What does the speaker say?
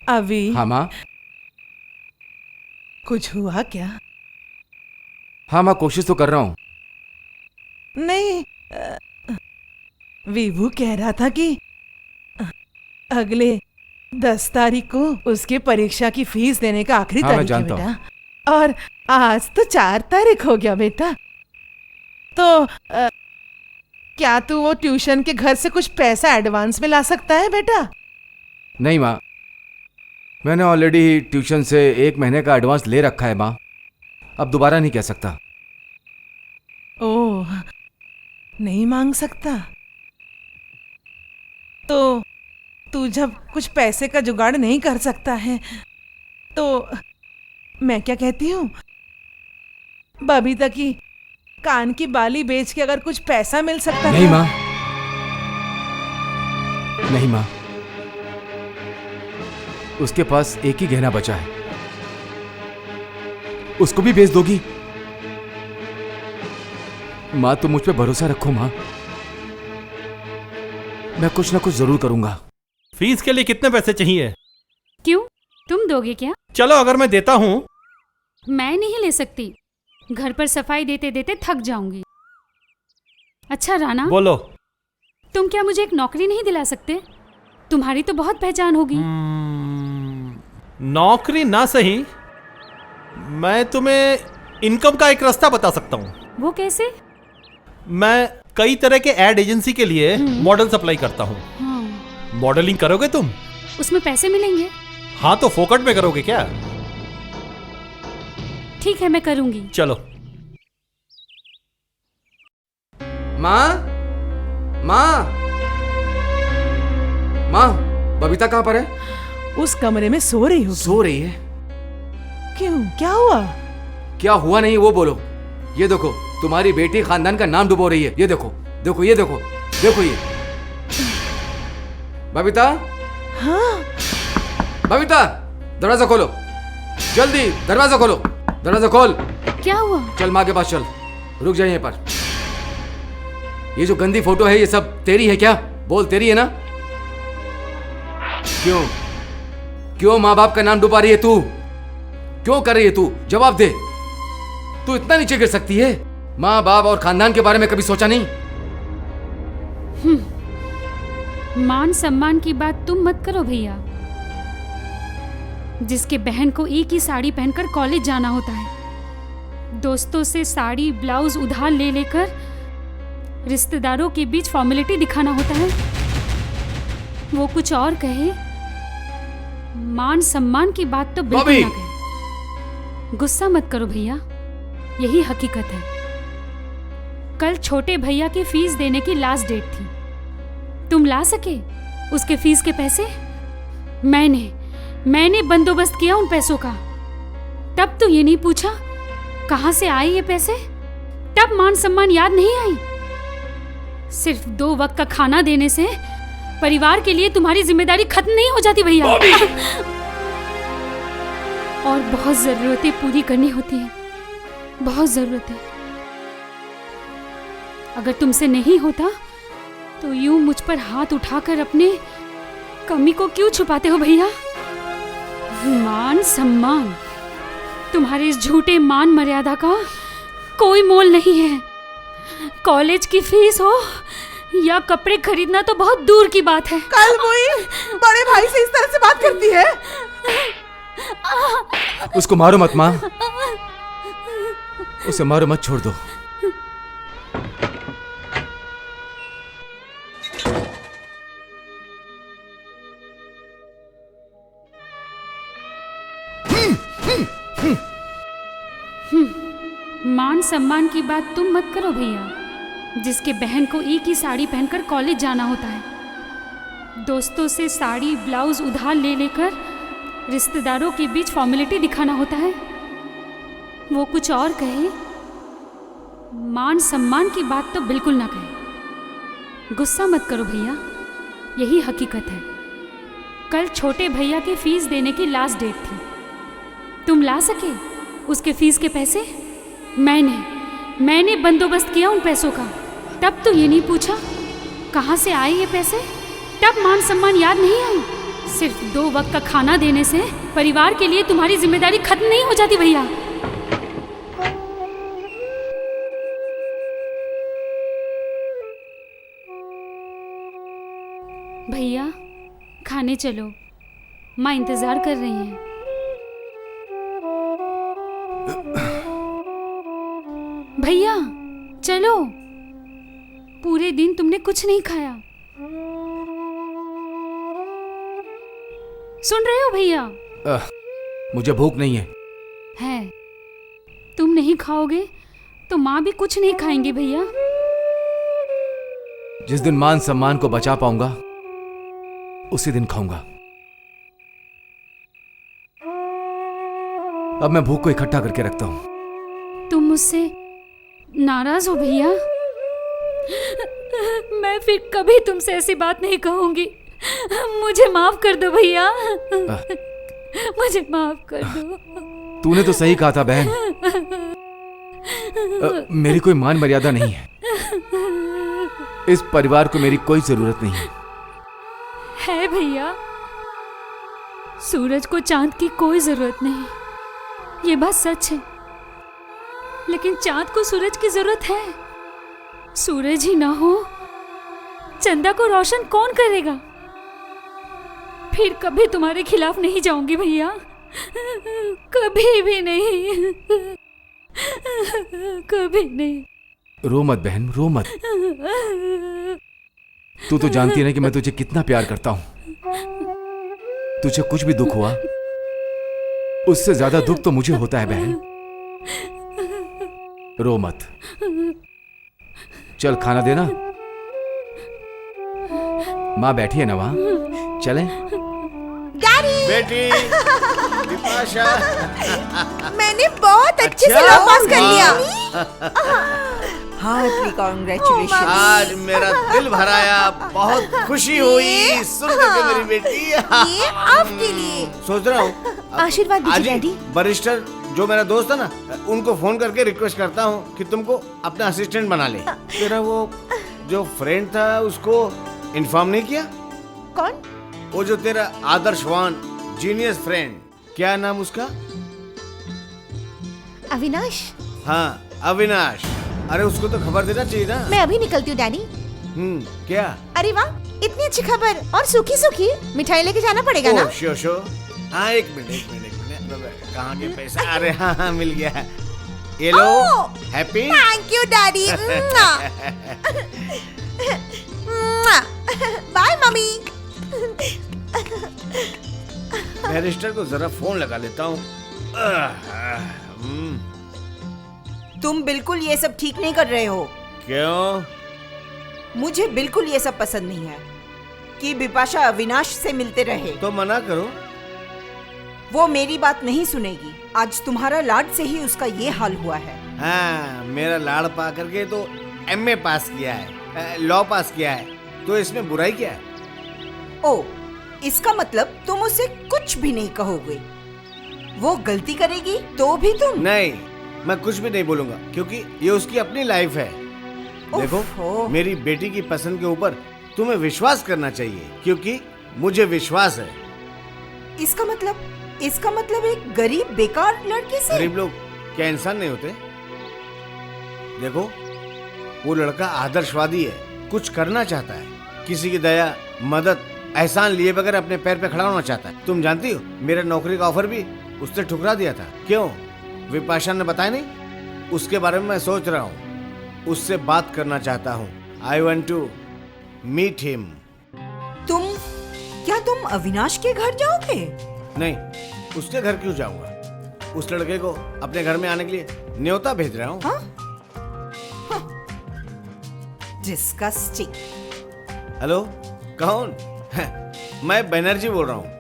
अभी हाँ माँ। कुछ हुआ क्या? हाँ माँ, कोशिश तो कर रहा हूँ। नहीं, विभू कह रहा था कि अगले 10 तारीख को उसके परीक्षा की फीस देने का आखिरी हाँ, मैं तारीख है जानता हूँ। बेटा। और आज तो 4 तारीख हो गया बेटा। तो क्या तू वो ट्यूशन के घर से कुछ पैसा एडवांस में ला सकता है बेटा? नहीं माँ, मैंने ऑलरेडी ट्यूशन से 1 महीने का एडवांस ले रखा है माँ। अब दोबारा नहीं कह सकता। ओह, नहीं मांग सकता? तो तू जब कुछ पैसे का जुगाड़ नहीं कर सकता है तो मैं क्या कहती हूँ, बबीता की कान की बाली बेच के अगर कुछ पैसा मिल सकता नहीं था। माँ, नहीं माँ, उसके पास एक ही गहना बचा है, उसको भी बेच दोगी? माँ तुम मुझ पे भरोसा रखो माँ, मैं कुछ ना कुछ जरूर करूंगा। फीस के लिए कितने पैसे चाहिए? क्यों, तुम दोगे क्या? चलो अगर मैं देता हूँ। मैं नहीं ले सकती, घर पर सफाई देते देते थक जाऊंगी। अच्छा राणा, बोलो। तुम क्या मुझे एक नौकरी नहीं दिला सकते? तुम्हारी तो बहुत पहचान होगी। नौकरी ना सही, मैं तुम्हें इनकम का एक रास्ता बता सकता हूँ। वो कैसे? मैं कई तरह के एड एजेंसी के लिए मॉडल सप्लाई करता हूँ। हाँ। मॉडलिंग करोगे तुम? उसमें पैसे मिलेंगे? हाँ, तो फोकट में करोगे क्या? ठीक है, मैं करूंगी। चलो। माँ, माँ, माँ, बबीता कहाँ पर है? उस कमरे में सो रही हो? सो रही है। क्यों, क्या हुआ? क्या हुआ नहीं वो बोलो। ये देखो, तुम्हारी बेटी खानदान का नाम डुबो रही है। ये देखो, देखो, ये देखो, देखो ये। बबीता, हाँ, बबीता, दरवाजा खोलो, जल्दी दरवाजा खोलो, दरवाजा खोल। क्या हुआ? चल माँ के पास चल, रुक जा यहीं पर। ये जो गंदी फोटो है ये सब तेरी है क्या? बोल, तेरी है ना? क्यों, क्यों माँ बाप का नाम डुबा रही है तू? क्यों कर रही है तू? जवाब दे। तू इतना नीचे गिर सकती है? माँ बाप और खानदान के बारे में कभी सोचा नहीं? मान सम्मान की बात तुम मत करो भैया। जिसके बहन को एक ही साड़ी पहनकर कॉलेज जाना होता है, दोस्तों से साड़ी ब्लाउज उधार ले लेकर रिश्तेदारों के बीच फॉर्मेलिटी दिखाना होता है, वो कुछ और कहे, मान सम्मान की बात तो बिल्कुल ना कहे। गुस्सा मत करो भैया, यही हकीकत है। कल छोटे भैया की फीस देने की लास्ट डेट थी। तुम ला सके उसके फीस के पैसे? मैंने बंदोबस्त किया उन पैसों का। तब तो ये नहीं पूछा कहां से आए ये पैसे? तब मान सम्मान याद नहीं आई? सिर्फ 2 वक्त का खाना देने से परिवार के लिए तुम्हारी जिम्मेदारी खत्म नहीं हो जाती भैया। और बहुत जरूरतें पूरी करनी होती हैं, बहुत जरूरतें। अगर तुमसे नहीं होता तो यूं मुझ पर हाथ उठाकर अपने कमी को क्यों छुपाते हो भैया? मान सम्मान, तुम्हारे इस झूठे मान मर्यादा का कोई मोल नहीं है। कॉलेज की फीस हो या कपड़े खरीदना तो बहुत दूर की बात है। कल वही बड़े भाई से इस तरह से बात करती है? उसको मारो मत माँ, उसे मारो मत, छोड़ दो। मान सम्मान की बात तुम मत करो भैया। जिसके बहन को एक ही साड़ी पहनकर कॉलेज जाना होता है, दोस्तों से साड़ी ब्लाउज उधार ले लेकर रिश्तेदारों के बीच फॉर्मेलिटी दिखाना होता है, वो कुछ और कहे, मान सम्मान की बात तो बिल्कुल ना कहे। गुस्सा मत करो भैया, यही हकीकत है। कल छोटे भैया की फीस देने की लास्ट डेट थी। तुम ला सके उसके फीस के पैसे? मैंने बंदोबस्त किया उन पैसों का। तब तो ये नहीं पूछा कहाँ से आए ये पैसे? तब मान सम्मान याद नहीं आई? सिर्फ 2 वक्त का खाना देने से परिवार के लिए तुम्हारी जिम्मेदारी खत्म नहीं हो जाती भैया। भैया खाने चलो, माँ इंतजार कर रही हैं। भैया चलो, पूरे दिन तुमने कुछ नहीं खाया। सुन रहे हो भैया? मुझे भूख नहीं है। है, तुम नहीं खाओगे तो माँ भी कुछ नहीं खाएंगी भैया। जिस दिन मान सम्मान को बचा पाऊंगा उसी दिन खाऊंगा। अब मैं भूख को इकट्ठा करके रखता हूं। तुम मुझसे नाराज हो भैया? मैं फिर कभी तुमसे ऐसी बात नहीं कहूंगी। मुझे माफ कर दो भैया, मुझे माफ कर दो। तूने तो सही कहा था बहन। मेरी कोई मान मर्यादा नहीं है। इस परिवार को मेरी कोई जरूरत नहीं है भैया। सूरज को चांद की कोई जरूरत नहीं, ये बात सच है। लेकिन चांद को सूरज की जरूरत है। सूरज ही ना हो, चंदा को रोशन कौन करेगा? फिर कभी तुम्हारे खिलाफ नहीं जाऊंगी भैया, कभी भी नहीं, कभी नहीं। रो मत बहन, रो मत। तू तो जानती है कि मैं तुझे कितना प्यार करता हूं। तुझे कुछ भी दुख हुआ, उससे ज्यादा दुख तो मुझे होता है बहन। रो मत। चल खाना देना। माँ बैठी है ना वहां, चलें? बेटी विपाशा, मैंने बहुत अच्छे से लॉ पास कर लिया। Heartly congratulation. आज मेरा दिल भराया, बहुत खुशी हुई सुन करके मेरी बेटी। ये आपके लिए। सोच रहा हूँ आशीर्वाद दीजिए आज ही डैडी। वरिष्ठ जो मेरा दोस्त है ना, उनको फोन करके रिक्वेस्ट करता हूँ कि तुमको अपना असिस्टेंट बना ले। तेरा वो जो फ्रेंड था उसको इन्फॉर्म नहीं किया? कौन? वो जो तेरा आदर्शवान जीनियस फ्रेंड, क्या नाम उसका? अविनाश। हाँ अविनाश। अरे उसको तो खबर देना चाहिए ना। मैं अभी निकलती हूँ डैडी। क्या? अरे वाह, इतनी अच्छी खबर और सूखी सूखी मिठाई लेके जाना पड़ेगा ना? Sure sure. हाँ एक मिनट। कहाँ के पैसा? अरे हाँ मिल गया। ये लो, happy. Thank you daddy. Bye mummy. Barrister को जरा फोन लगा लेता हूँ। तुम बिल्कुल ये सब ठीक नहीं कर रहे हो। क्यों? मुझे बिल्कुल ये सब पसंद नहीं है कि बिपाशा अविनाश से मिलते रहे। तो मना करो। वो मेरी बात नहीं सुनेगी। आज तुम्हारा लाड से ही उसका ये हाल हुआ है। हाँ मेरा लाड़ पा करके तो एमए पास किया है, लॉ पास किया है, तो इसमें बुराई क्या है? ओ, इसका मतलब तुम उसे कुछ भी नहीं कहोगे। वो गलती करेगी तो भी तुम? नहीं, मैं कुछ भी नहीं बोलूंगा क्योंकि ये उसकी अपनी लाइफ है। देखो मेरी बेटी की पसंद के ऊपर तुम्हें विश्वास करना चाहिए क्योंकि मुझे विश्वास है। इसका मतलब एक गरीब बेकार लड़के से? गरीब लोग क्या इंसान नहीं होते? देखो वो लड़का आदर्शवादी है, कुछ करना चाहता है, किसी की दया, मदद, एहसान लिए बगैर अपने पैर पे खड़ा होना चाहता है। तुम जानती हो मेरा नौकरी का ऑफर भी उसने ठुकरा दिया था। क्यों? विपाशा ने बताया नहीं? उसके बारे में मैं सोच रहा हूँ, उससे बात करना चाहता हूँ। I want to meet him. तुम अविनाश के घर जाओगे? नहीं, उसके घर क्यों जाऊंगा? उस लड़के को अपने घर में आने के लिए न्योता भेज रहा हूँ। डिस्गस्टिंग। हेलो, कौन? मैं बनर्जी बोल रहा हूँ।